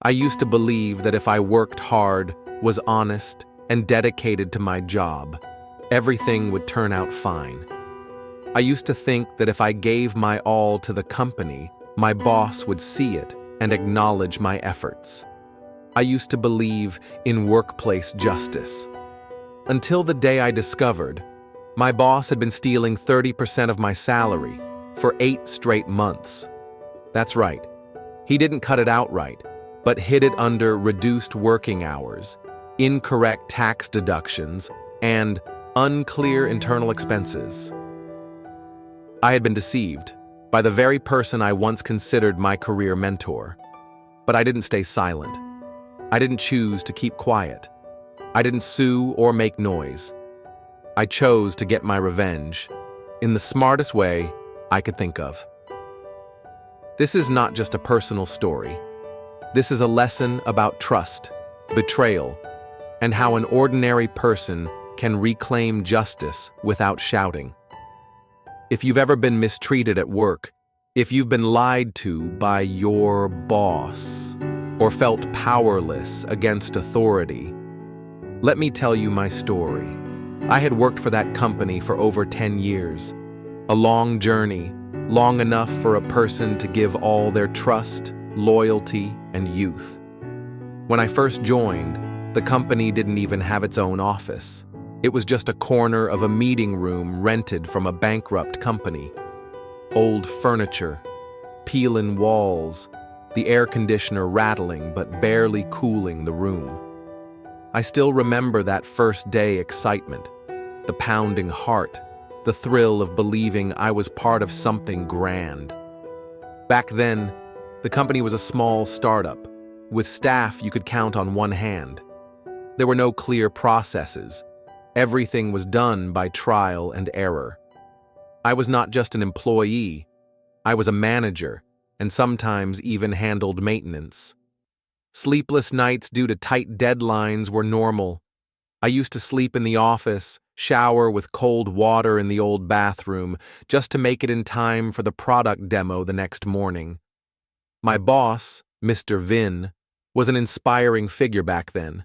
I used to believe that if I worked hard, was honest, and dedicated to my job, everything would turn out fine. I used to think that if I gave my all to the company, my boss would see it and acknowledge my efforts. I used to believe in workplace justice. Until the day I discovered my boss had been stealing 30% of my salary for 8 straight months. That's right. He didn't cut it outright, but hid it under reduced working hours, incorrect tax deductions, and unclear internal expenses. I had been deceived by the very person I once considered my career mentor. But I didn't stay silent. I didn't choose to keep quiet. I didn't sue or make noise. I chose to get my revenge in the smartest way I could think of. This is not just a personal story. This is a lesson about trust, betrayal, and how an ordinary person can reclaim justice without shouting. If you've ever been mistreated at work, if you've been lied to by your boss, or felt powerless against authority, let me tell you my story. I had worked for that company for over 10 years, a long journey, long enough for a person to give all their trust, loyalty, and youth. When I first joined, the company didn't even have its own office. It was just a corner of a meeting room rented from a bankrupt company. Old furniture, peeling walls, the air conditioner rattling but barely cooling the room. I still remember that first day excitement, the pounding heart, the thrill of believing I was part of something grand. Back then, the company was a small startup, with staff you could count on one hand. There were no clear processes. Everything was done by trial and error. I was not just an employee, I was a manager, and sometimes even handled maintenance. Sleepless nights due to tight deadlines were normal. I used to sleep in the office, shower with cold water in the old bathroom, just to make it in time for the product demo the next morning. My boss, Mr. Vin, was an inspiring figure back then.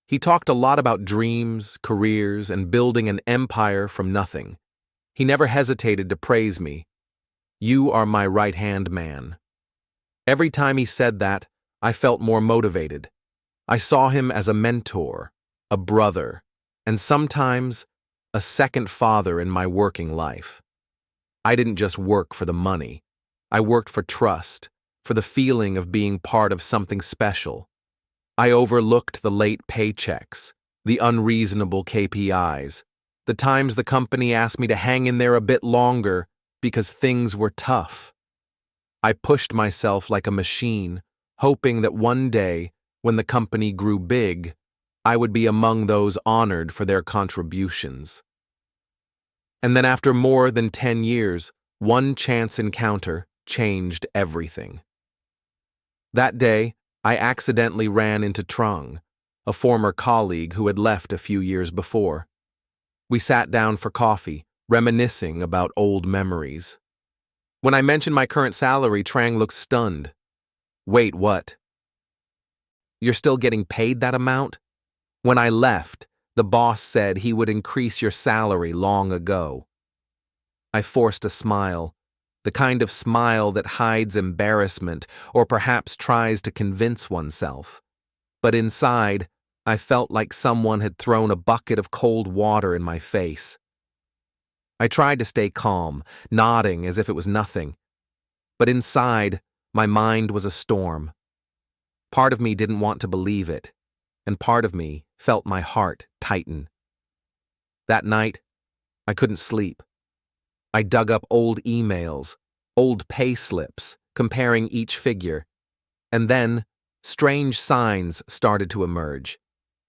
He talked a lot about dreams, careers, and building an empire from nothing. He never hesitated to praise me. "You are my right-hand man." Every time he said that, I felt more motivated. I saw him as a mentor, a brother, and sometimes a second father in my working life. I didn't just work for the money. I worked for trust, for the feeling of being part of something special. I overlooked the late paychecks, the unreasonable KPIs, the times the company asked me to hang in there a bit longer because things were tough. I pushed myself like a machine, hoping that one day, when the company grew big, I would be among those honored for their contributions. And then after more than 10 years, one chance encounter changed everything. That day, I accidentally ran into Trung, a former colleague who had left a few years before. We sat down for coffee, reminiscing about old memories. When I mentioned my current salary, Trang looked stunned. "Wait, what? You're still getting paid that amount? When I left, the boss said he would increase your salary long ago." I forced a smile, the kind of smile that hides embarrassment or perhaps tries to convince oneself. But inside, I felt like someone had thrown a bucket of cold water in my face. I tried to stay calm, nodding as if it was nothing. But inside, my mind was a storm. Part of me didn't want to believe it, and part of me felt my heart tighten. That night, I couldn't sleep. I dug up old emails, old pay slips, comparing each figure. And then, strange signs started to emerge.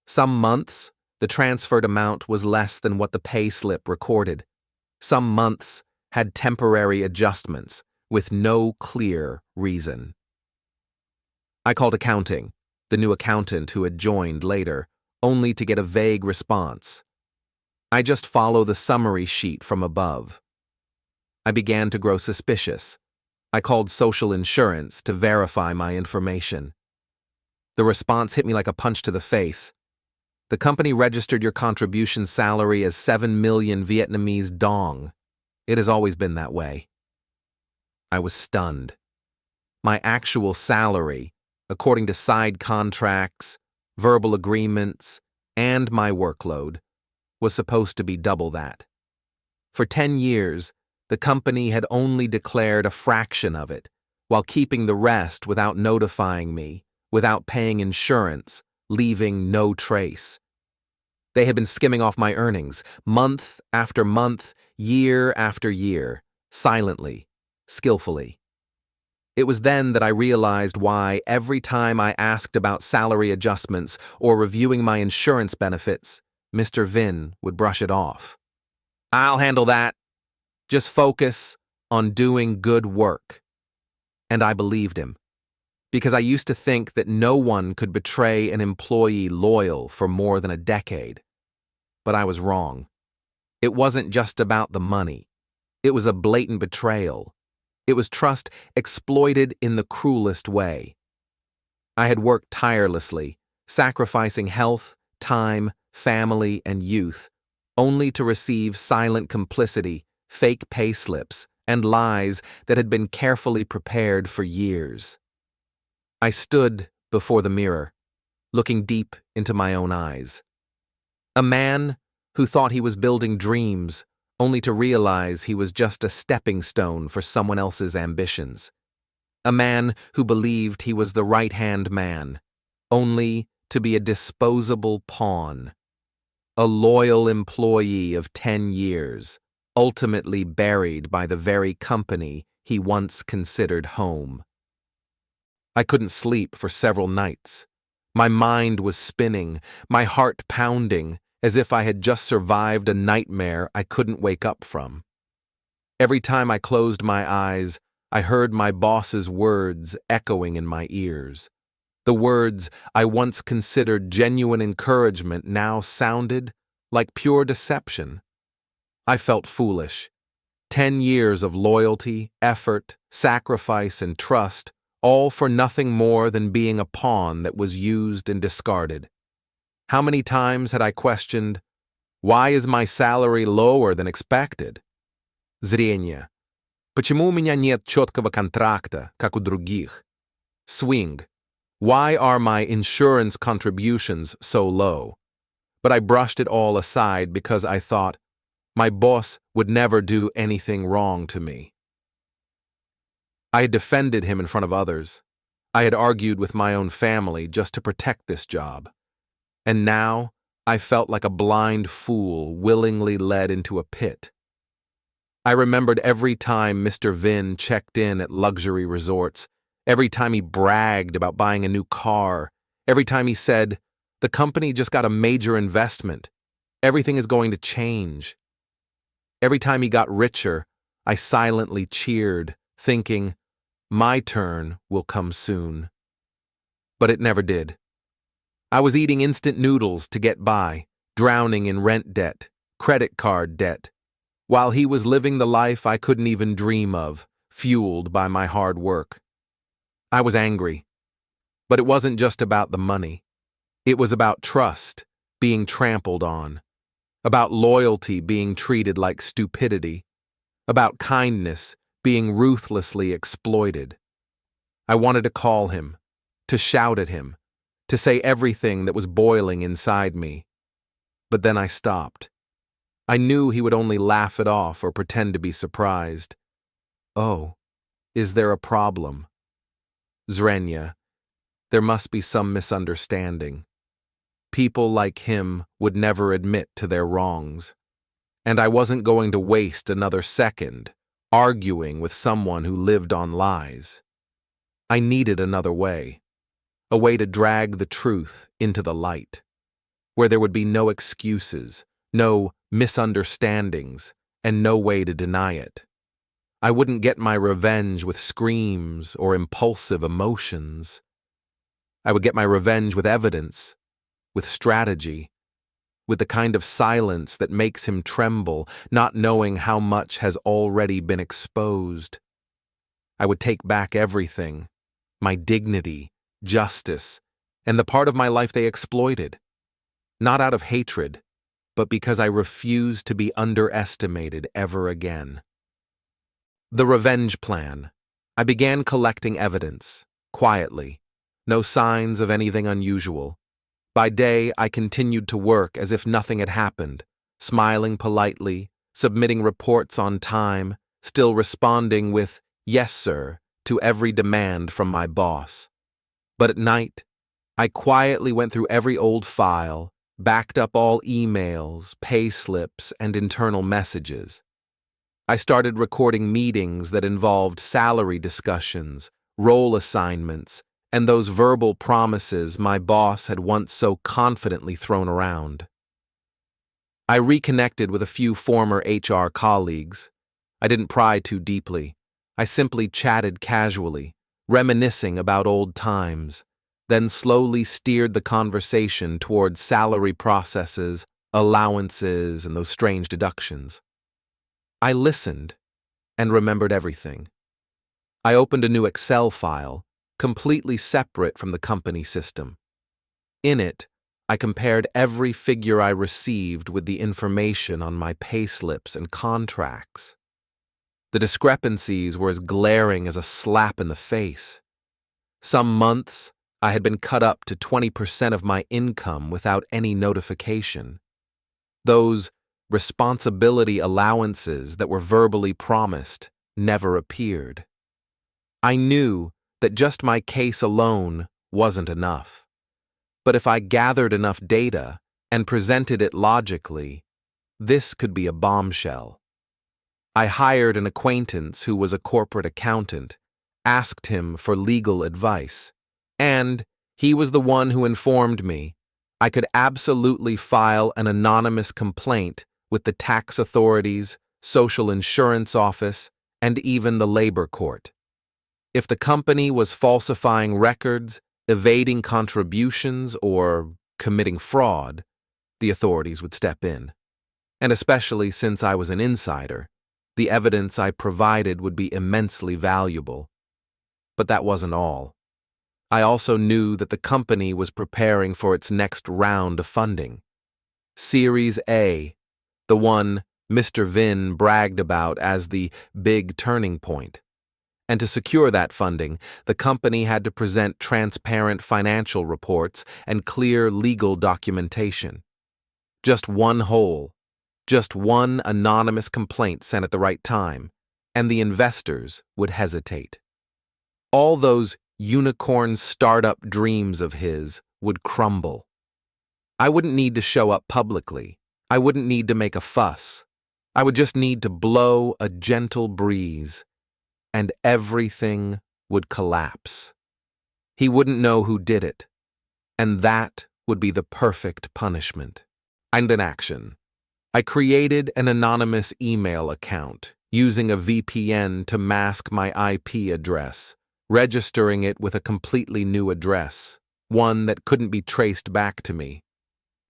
Some months, the transferred amount was less than what the pay slip recorded. Some months had temporary adjustments with no clear reason. I called accounting, the new accountant who had joined later, only to get a vague response. "I just follow the summary sheet from above." I began to grow suspicious. I called social insurance to verify my information. The response hit me like a punch to the face. The company registered your contribution salary as 7 million Vietnamese dong. It has always been that way. I was stunned. My actual salary, according to side contracts, verbal agreements, and my workload, was supposed to be double that. For 10 years, the company had only declared a fraction of it, while keeping the rest without notifying me, without paying insurance, leaving no trace. They had been skimming off my earnings, month after month, year after year, silently, skillfully. It was then that I realized why every time I asked about salary adjustments or reviewing my insurance benefits, Mr. Vin would brush it off. "I'll handle that. Just focus on doing good work." And I believed him, because I used to think that no one could betray an employee loyal for more than a decade. But I was wrong. It wasn't just about the money. It was a blatant betrayal. It was trust exploited in the cruelest way. I had worked tirelessly, sacrificing health, time, family, and youth, only to receive silent complicity, fake pay slips, and lies that had been carefully prepared for years. I stood before the mirror, looking deep into my own eyes. A man who thought he was building dreams, only to realize he was just a stepping stone for someone else's ambitions. A man who believed he was the right-hand man, only to be a disposable pawn. A loyal employee of 10 years, ultimately buried by the very company he once considered home. I couldn't sleep for several nights. My mind was spinning, my heart pounding, as if I had just survived a nightmare I couldn't wake up from. Every time I closed my eyes, I heard my boss's words echoing in my ears. The words I once considered genuine encouragement now sounded like pure deception. I felt foolish. 10 years of loyalty, effort, sacrifice, and trust, all for nothing more than being a pawn that was used and discarded. How many times had I questioned, why is my salary lower than expected? Зрение. Почему у меня нет четкого контракта, как у других? Swing. Why are my insurance contributions so low? But I brushed it all aside because I thought, my boss would never do anything wrong to me. I had defended him in front of others. I had argued with my own family just to protect this job. And now I felt like a blind fool willingly led into a pit. I remembered every time Mr. Vin checked in at luxury resorts, every time he bragged about buying a new car, every time he said, the company just got a major investment, everything is going to change. Every time he got richer, I silently cheered, thinking, my turn will come soon. But it never did. I was eating instant noodles to get by, drowning in rent debt, credit card debt, while he was living the life I couldn't even dream of, fueled by my hard work. I was angry, but it wasn't just about the money. It was about trust being trampled on, about loyalty being treated like stupidity, about kindness being ruthlessly exploited. I wanted to call him, to shout at him, to say everything that was boiling inside me. But then I stopped. I knew he would only laugh it off or pretend to be surprised. Oh, is there a problem? Zrenya, there must be some misunderstanding. People like him would never admit to their wrongs. And I wasn't going to waste another second arguing with someone who lived on lies. I needed another way. A way to drag the truth into the light, where there would be no excuses, no misunderstandings, and no way to deny it. I wouldn't get my revenge with screams or impulsive emotions. I would get my revenge with evidence, with strategy, with the kind of silence that makes him tremble, not knowing how much has already been exposed. I would take back everything, my dignity, justice, and the part of my life they exploited. Not out of hatred, but because I refused to be underestimated ever again. The revenge plan. I began collecting evidence, quietly. No signs of anything unusual. By day, I continued to work as if nothing had happened, smiling politely, submitting reports on time, still responding with, "Yes, sir," to every demand from my boss. But at night, I quietly went through every old file, backed up all emails, pay slips, and internal messages. I started recording meetings that involved salary discussions, role assignments, and those verbal promises my boss had once so confidently thrown around. I reconnected with a few former HR colleagues. I didn't pry too deeply. I simply chatted casually, reminiscing about old times, then slowly steered the conversation towards salary processes, allowances, and those strange deductions. I listened and remembered everything. I opened a new Excel file, completely separate from the company system. In it, I compared every figure I received with the information on my payslips and contracts. The discrepancies were as glaring as a slap in the face. Some months, I had been cut up to 20% of my income without any notification. Those responsibility allowances that were verbally promised never appeared. I knew that just my case alone wasn't enough. But if I gathered enough data and presented it logically, this could be a bombshell. I hired an acquaintance who was a corporate accountant, asked him for legal advice, and he was the one who informed me I could absolutely file an anonymous complaint with the tax authorities, social insurance office, and even the labor court. If the company was falsifying records, evading contributions, or committing fraud, the authorities would step in. And especially since I was an insider, the evidence I provided would be immensely valuable. But that wasn't all. I also knew that the company was preparing for its next round of funding. Series A, the one Mr. Vin bragged about as the big turning point. And to secure that funding, the company had to present transparent financial reports and clear legal documentation. Just one hole, just one anonymous complaint sent at the right time, and the investors would hesitate. All those unicorn startup dreams of his would crumble. I wouldn't need to show up publicly. I wouldn't need to make a fuss. I would just need to blow a gentle breeze, and everything would collapse. He wouldn't know who did it, and that would be the perfect punishment. And an action. I created an anonymous email account using a VPN to mask my IP address, registering it with a completely new address, one that couldn't be traced back to me.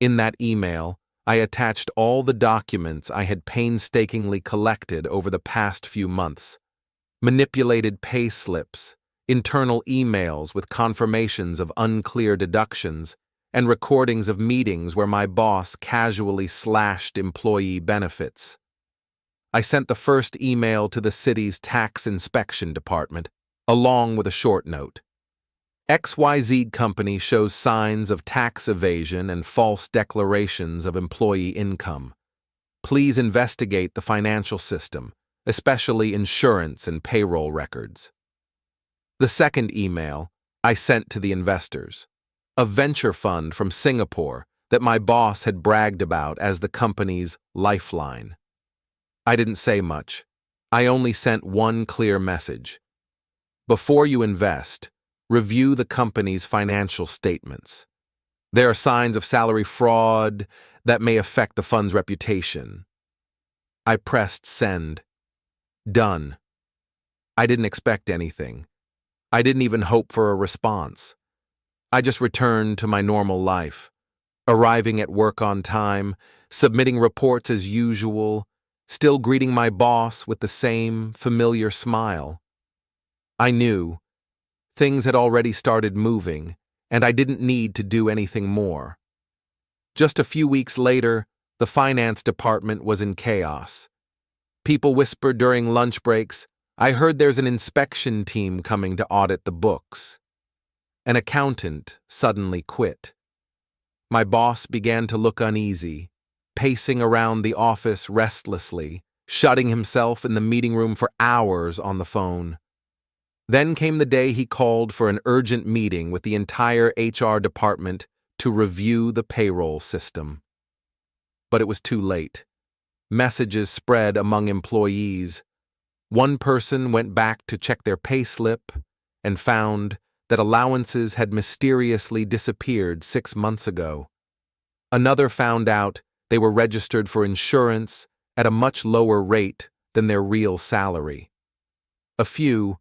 In that email, I attached all the documents I had painstakingly collected over the past few months. Manipulated pay slips, internal emails with confirmations of unclear deductions, and recordings of meetings where my boss casually slashed employee benefits. I sent the first email to the city's tax inspection department, along with a short note. XYZ company shows signs of tax evasion and false declarations of employee income. Please investigate the financial system, especially insurance and payroll records. The second email I sent to the investors, a venture fund from Singapore that my boss had bragged about as the company's lifeline. I didn't say much. I only sent one clear message. Before you invest, review the company's financial statements. There are signs of salary fraud that may affect the fund's reputation. I pressed send. Done. I didn't expect anything. I didn't even hope for a response. I just returned to my normal life, arriving at work on time, submitting reports as usual, still greeting my boss with the same familiar smile. I knew things had already started moving, and I didn't need to do anything more. Just a few weeks later, the finance department was in chaos. People whispered during lunch breaks, "I heard there's an inspection team coming to audit the books." An accountant suddenly quit. My boss began to look uneasy, pacing around the office restlessly, shutting himself in the meeting room for hours on the phone. Then came the day he called for an urgent meeting with the entire HR department to review the payroll system. But it was too late. Messages spread among employees. One person went back to check their payslip and found that allowances had mysteriously disappeared 6 months ago. Another found out they were registered for insurance at a much lower rate than their real salary. A few,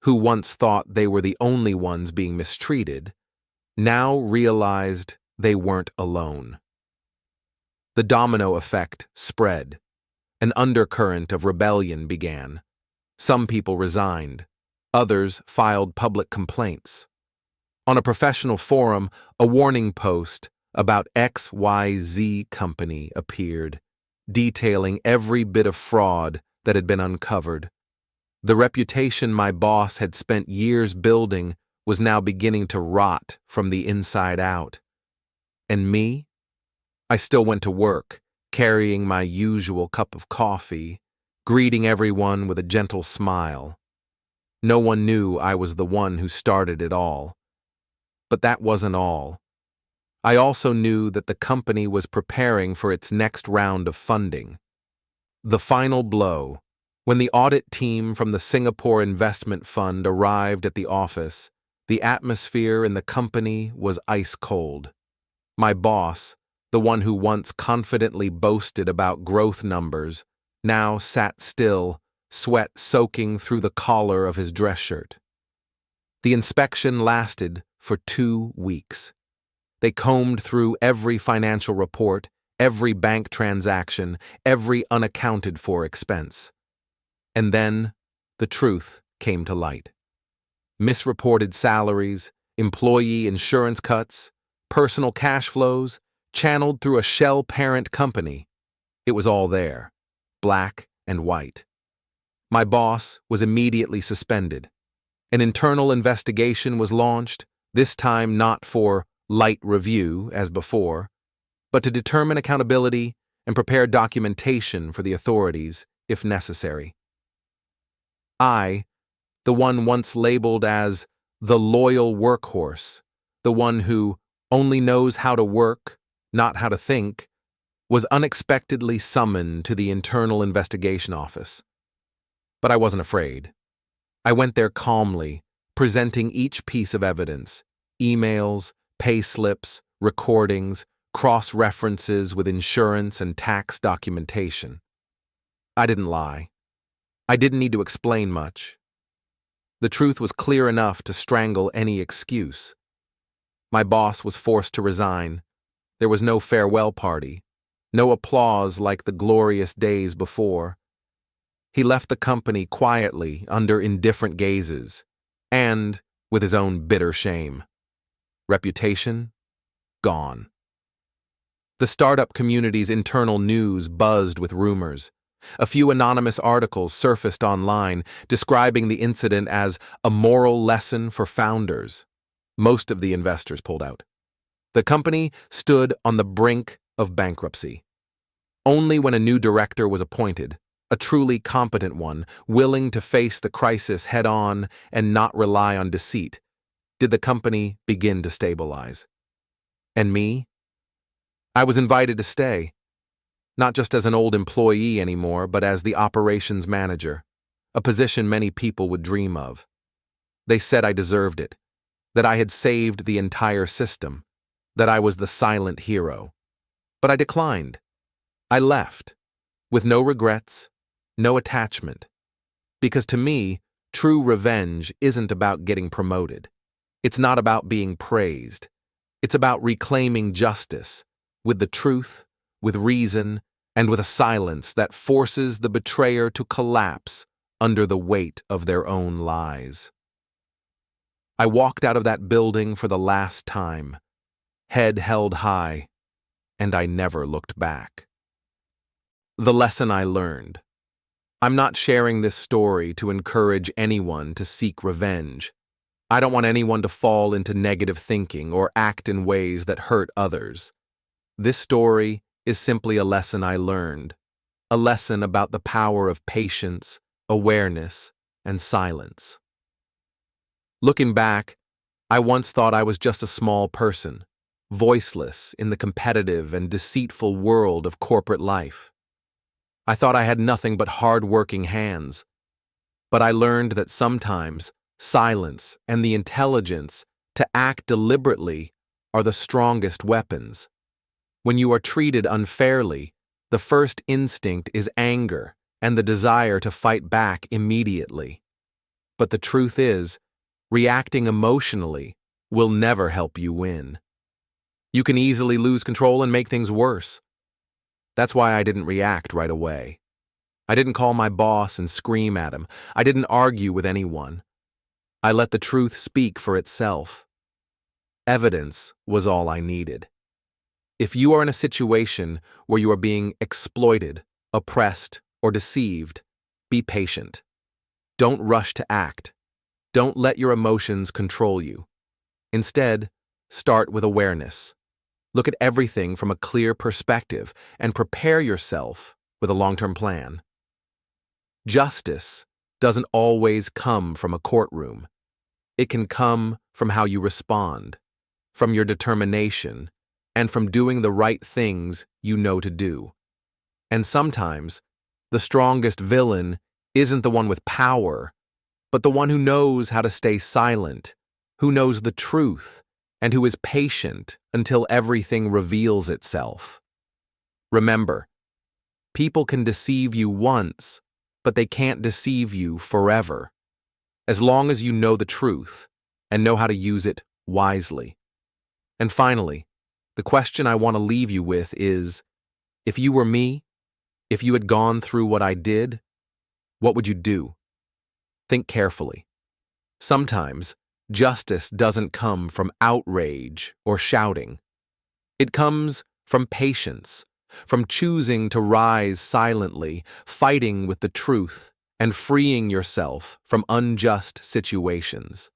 who once thought they were the only ones being mistreated, now realized they weren't alone. The domino effect spread. An undercurrent of rebellion began. Some people resigned. Others filed public complaints. On a professional forum, a warning post about XYZ Company appeared, detailing every bit of fraud that had been uncovered. The reputation my boss had spent years building was now beginning to rot from the inside out. And me? I still went to work, carrying my usual cup of coffee, greeting everyone with a gentle smile. No one knew I was the one who started it all. But that wasn't all. I also knew that the company was preparing for its next round of funding. The final blow, when the audit team from the Singapore Investment Fund arrived at the office, the atmosphere in the company was ice cold. My boss, the one who once confidently boasted about growth numbers, now sat still, sweat soaking through the collar of his dress shirt. The inspection lasted for 2 weeks. They combed through every financial report, every bank transaction, every unaccounted-for expense. And then, the truth came to light. Misreported salaries, employee insurance cuts, personal cash flows, channeled through a shell parent company. It was all there, black and white. My boss was immediately suspended. An internal investigation was launched, this time not for light review as before, but to determine accountability and prepare documentation for the authorities if necessary. I, the one once labeled as the loyal workhorse, the one who only knows how to work, not how to think, was unexpectedly summoned to the Internal Investigation Office. But I wasn't afraid. I went there calmly, presenting each piece of evidence, emails, pay slips, recordings, cross-references with insurance and tax documentation. I didn't lie. I didn't need to explain much. The truth was clear enough to strangle any excuse. My boss was forced to resign. There was no farewell party, no applause like the glorious days before. He left the company quietly under indifferent gazes, and with his own bitter shame. Reputation? Gone. The startup community's internal news buzzed with rumors. A few anonymous articles surfaced online describing the incident as a moral lesson for founders. Most of the investors pulled out. The company stood on the brink of bankruptcy. Only when a new director was appointed, a truly competent one, willing to face the crisis head-on and not rely on deceit, did the company begin to stabilize. And me? I was invited to stay, not just as an old employee anymore, but as the operations manager, a position many people would dream of. They said I deserved it, that I had saved the entire system, that I was the silent hero. But I declined. I left, with no regrets, no attachment. Because to me, true revenge isn't about getting promoted. It's not about being praised. It's about reclaiming justice, with the truth, with reason, and with a silence that forces the betrayer to collapse under the weight of their own lies. I walked out of that building for the last time, head held high, and I never looked back. The lesson I learned. I'm not sharing this story to encourage anyone to seek revenge. I don't want anyone to fall into negative thinking or act in ways that hurt others. This story is simply a lesson I learned, a lesson about the power of patience, awareness, and silence. Looking back, I once thought I was just a small person, voiceless in the competitive and deceitful world of corporate life. I thought I had nothing but hard-working hands. But I learned that sometimes silence and the intelligence to act deliberately are the strongest weapons. When you are treated unfairly, the first instinct is anger and the desire to fight back immediately. But the truth is, reacting emotionally will never help you win. You can easily lose control and make things worse. That's why I didn't react right away. I didn't call my boss and scream at him. I didn't argue with anyone. I let the truth speak for itself. Evidence was all I needed. If you are in a situation where you are being exploited, oppressed, or deceived, be patient. Don't rush to act. Don't let your emotions control you. Instead, start with awareness. Look at everything from a clear perspective and prepare yourself with a long-term plan. Justice doesn't always come from a courtroom. It can come from how you respond, from your determination, and from doing the right things you know to do. And sometimes, the strongest villain isn't the one with power, but the one who knows how to stay silent, who knows the truth, and who is patient until everything reveals itself. Remember, people can deceive you once, but they can't deceive you forever, as long as you know the truth and know how to use it wisely. And finally, the question I want to leave you with is, if you were me, if you had gone through what I did, what would you do? Think carefully. Sometimes, justice doesn't come from outrage or shouting. It comes from patience, from choosing to rise silently, fighting with the truth, and freeing yourself from unjust situations.